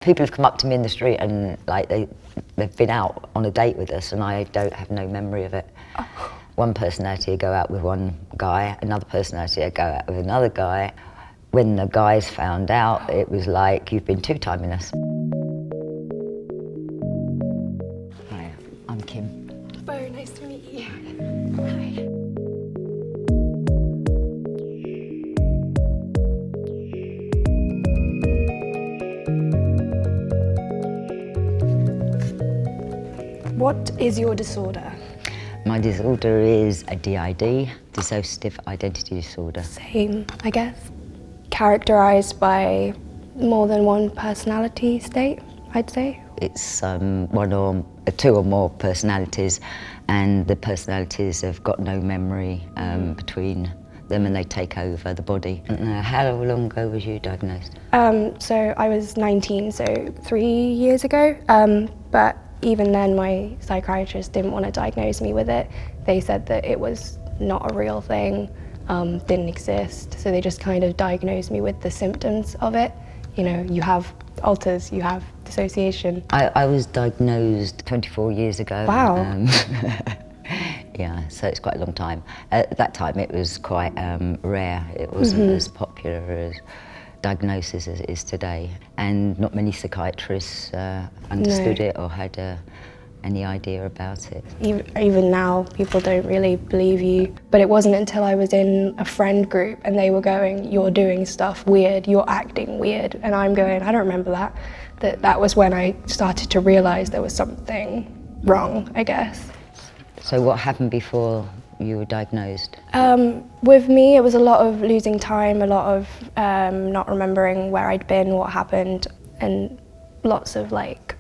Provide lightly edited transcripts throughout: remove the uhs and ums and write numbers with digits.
People have come up to me in the street and like they've been out on a date with us and I don't have no memory of it. Oh. One personality would go out with one guy, another personality would go out with another guy. When the guys found out, it was like, you've been two-timing us. Hi, I'm Kim. Very nice to meet you. Hi. What is your disorder? My disorder is a DID, Dissociative Identity Disorder. Same, I guess. Characterised by more than one personality state, I'd say. It's one or two or more personalities, and the personalities have got no memory between them and they take over the body. How long ago was you diagnosed? So I was 19, so 3 years ago. But even then my psychiatrist didn't want to diagnose me with it. They said that it was not a real thing, didn't exist. So they just kind of diagnosed me with the symptoms of it. You know, you have alters, you have dissociation. I was diagnosed 24 years ago. Wow. Yeah, so it's quite a long time. At that time it was quite rare. It wasn't as popular as diagnosis as it is today. And not many psychiatrists understood it or had any idea about it. Even now, people don't really believe you. But it wasn't until I was in a friend group and they were going, you're doing stuff weird, you're acting weird. And I'm going, I don't remember that. That was when I started to realise there was something wrong, I guess. So what happened before you were diagnosed? With me, it was a lot of losing time, a lot of not remembering where I'd been, what happened, and lots of like,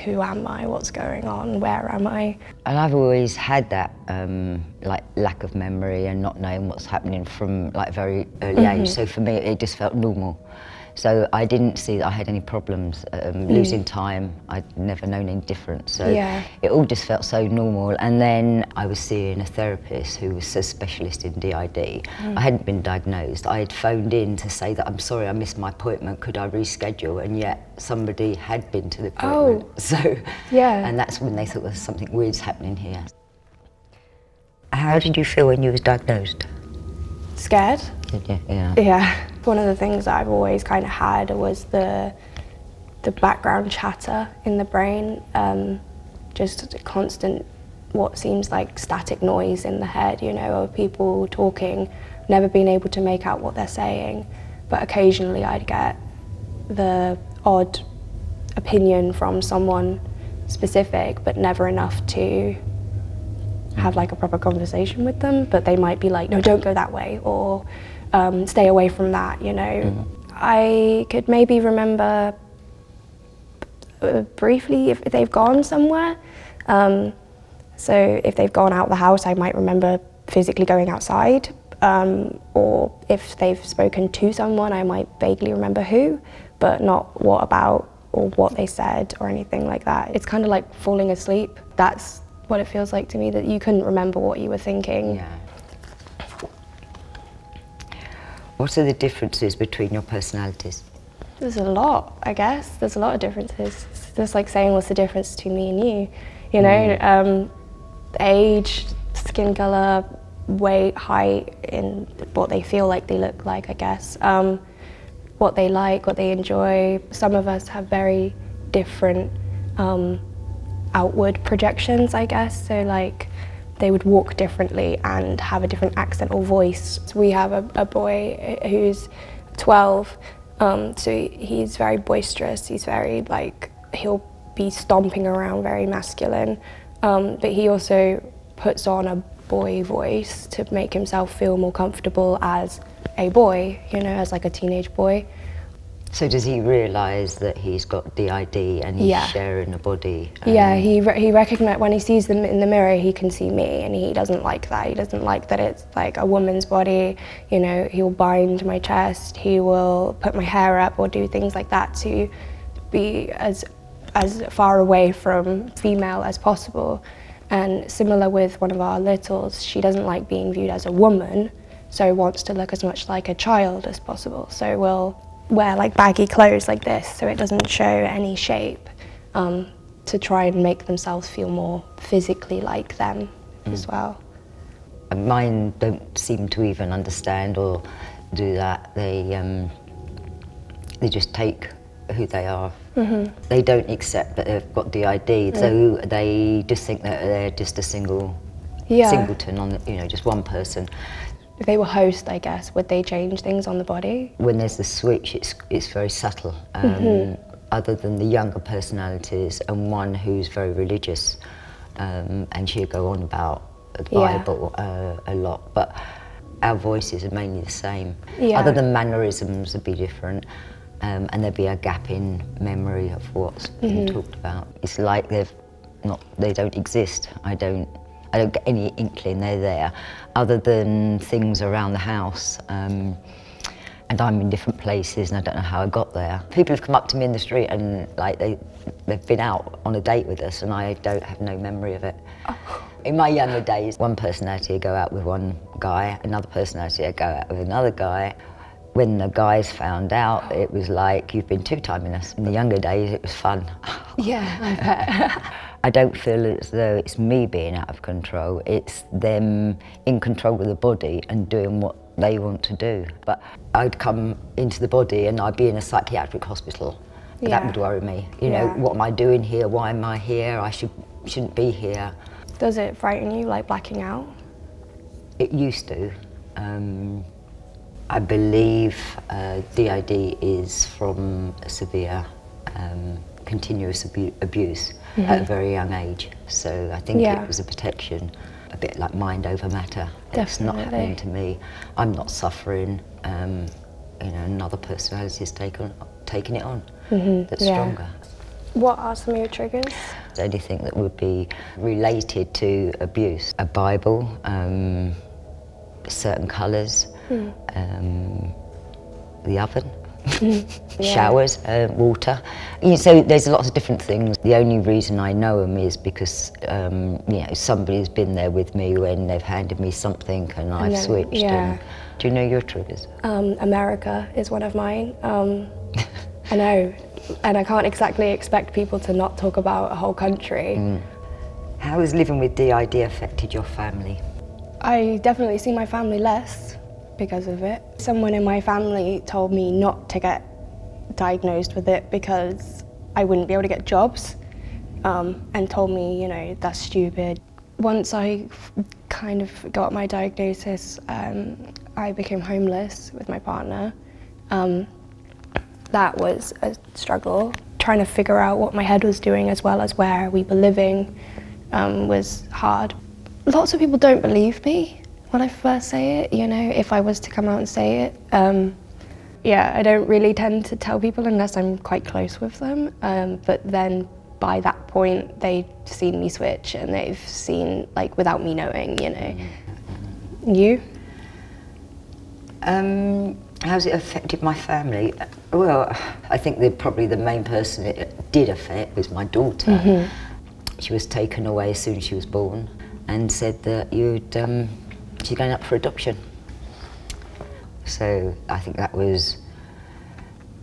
who am I, what's going on, where am I? And I've always had that like lack of memory and not knowing what's happening from like very early age. So for me, it just felt normal. So I didn't see that I had any problems losing time. I'd never known any difference. So it all just felt so normal. And then I was seeing a therapist who was a specialist in DID. I hadn't been diagnosed. I had phoned in to say that I'm sorry I missed my appointment, could I reschedule? And yet somebody had been to the appointment. Oh. So, and that's when they thought there was something weird's happening here. How did you feel when you was diagnosed? Scared. Did you? Yeah. Yeah. One of the things that I've always kind of had was the background chatter in the brain, just a constant, what seems like static noise in the head, you know, of people talking, never being able to make out what they're saying. But occasionally I'd get the odd opinion from someone specific, but never enough to have like a proper conversation with them. But they might be like, no, don't go that way, or stay away from that, you know. I could maybe remember briefly if they've gone somewhere. So if they've gone out the house, I might remember physically going outside. Or if they've spoken to someone, I might vaguely remember who, but not what about or what they said or anything like that. It's kind of like falling asleep. That's what it feels like to me, that you couldn't remember what you were thinking. Yeah. What are the differences between your personalities? There's a lot, I guess. There's a lot of differences. It's just like saying what's the difference between me and you. You know, age, skin colour, weight, height, in what they feel like they look like, I guess. What they like, what they enjoy. Some of us have very different outward projections, I guess. So like, they would walk differently and have a different accent or voice. So we have a boy who's 12, so he's very boisterous. He's very like, he'll be stomping around, very masculine, but he also puts on a boy voice to make himself feel more comfortable as a boy, you know, as like a teenage boy. So does he realise that he's got DID and he's sharing a body? Yeah, he recognises, when he sees them in the mirror, he can see me, and he doesn't like that. He doesn't like that it's like a woman's body. You know, he'll bind my chest, he will put my hair up or do things like that to be as far away from female as possible. And similar with one of our littles, she doesn't like being viewed as a woman, so wants to look as much like a child as possible. So we'll wear like baggy clothes like this so it doesn't show any shape, to try and make themselves feel more physically like them as well. Mine don't seem to even understand or do that. They just take who they are. They don't accept that they've got DID, so they just think that they're just a singleton on, just one person. If they were host, I guess, would they change things on the body? When there's the switch, it's very subtle. Other than the younger personalities and one who's very religious, and she'll go on about the Bible a lot, but our voices are mainly the same. Other than mannerisms would be different, and there'd be a gap in memory of what's been talked about. It's like they don't exist. I don't get any inkling they're there, other than things around the house. And I'm in different places and I don't know how I got there. People have come up to me in the street and like they've been out on a date with us and I have no memory of it. In my younger days, one personality would go out with one guy, another personality would go out with another guy. When the guys found out, it was like, you've been two-timing us. In the younger days, it was fun. Yeah, I bet. I don't feel as though it's me being out of control, it's them in control of the body and doing what they want to do. But I'd come into the body and I'd be in a psychiatric hospital. That would worry me. You know, what am I doing here? Why am I here? I shouldn't be here. Does it frighten you, like blacking out? It used to. I believe DID is from severe continuous abuse at a very young age. So I think it was a protection, a bit like mind over matter. Definitely. It's not happening to me. I'm not suffering. Another personality has taken it on. That's stronger. What are some of your triggers? Anything that would be related to abuse. A Bible, certain colours, the oven, showers, water. So there's lots of different things. The only reason I know them is because somebody's been there with me when they've handed me something and I've switched. And, do you know your triggers? America is one of mine. I know, and I can't exactly expect people to not talk about a whole country. How has living with DID affected your family? I definitely see my family less because of it. Someone in my family told me not to get diagnosed with it because I wouldn't be able to get jobs, and told me, that's stupid. Once I kind of got my diagnosis, I became homeless with my partner. That was a struggle. Trying to figure out what my head was doing as well as where we were living was hard. Lots of people don't believe me when I first say it, if I was to come out and say it. I don't really tend to tell people unless I'm quite close with them. But then by that point, they've seen me switch and they've seen, without me knowing, You? How's it affected my family? Well, I think probably the main person it did affect was my daughter. She was taken away as soon as she was born and said that she's going up for adoption. So I think that was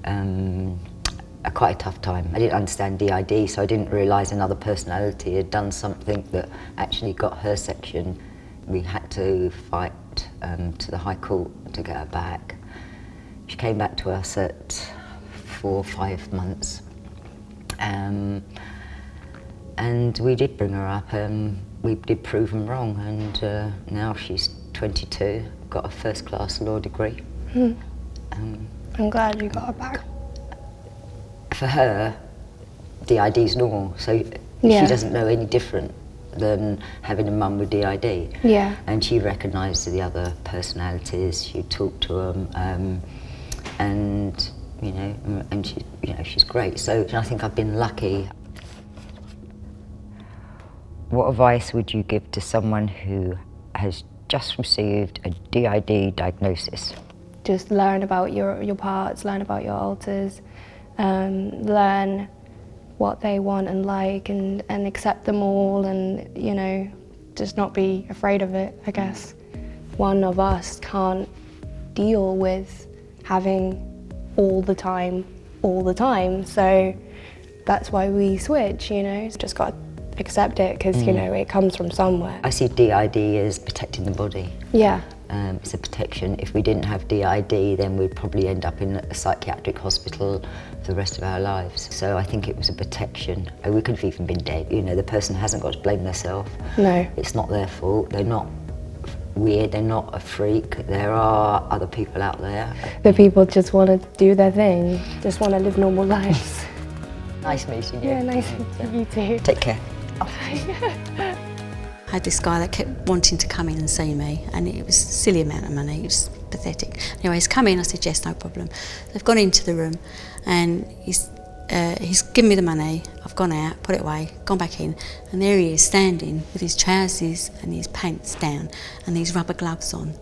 quite a tough time. I didn't understand DID, so I didn't realise another personality had done something that actually got her section. We had to fight to the High Court to get her back. She came back to us at 4 or 5 months. And we did bring her up and we did prove them wrong, and now she's 22, got a first-class law degree. I'm glad you got her back. For her, DID's normal, so she doesn't know any different than having a mum with DID. Yeah. And she recognised the other personalities, she talked to them, and she's great. So I think I've been lucky. What advice would you give to someone who has just received a DID diagnosis? Just learn about your parts, learn about your alters, learn what they want and like, and accept them all, and just not be afraid of it, I guess. One of us can't deal with having all the time, so that's why we switch, you know. Just got to accept it, because you know, it comes from somewhere. I see DID as protecting the body. Yeah. It's a protection. If we didn't have DID, then we'd probably end up in a psychiatric hospital for the rest of our lives. So I think it was a protection. We could have even been dead. You know, the person hasn't got to blame themselves. No. It's not their fault. They're not weird. They're not a freak. There are other people out there. The people just want to do their thing, just want to live normal lives. Nice meeting you. Yeah, nice meeting you too. Take care. I had this guy that kept wanting to come in and see me, and it was a silly amount of money, it was pathetic. Anyway, he's come in, I said, yes, no problem. They've gone into the room, and he's given me the money, I've gone out, put it away, gone back in, and there he is standing with his trousers and his pants down and these rubber gloves on.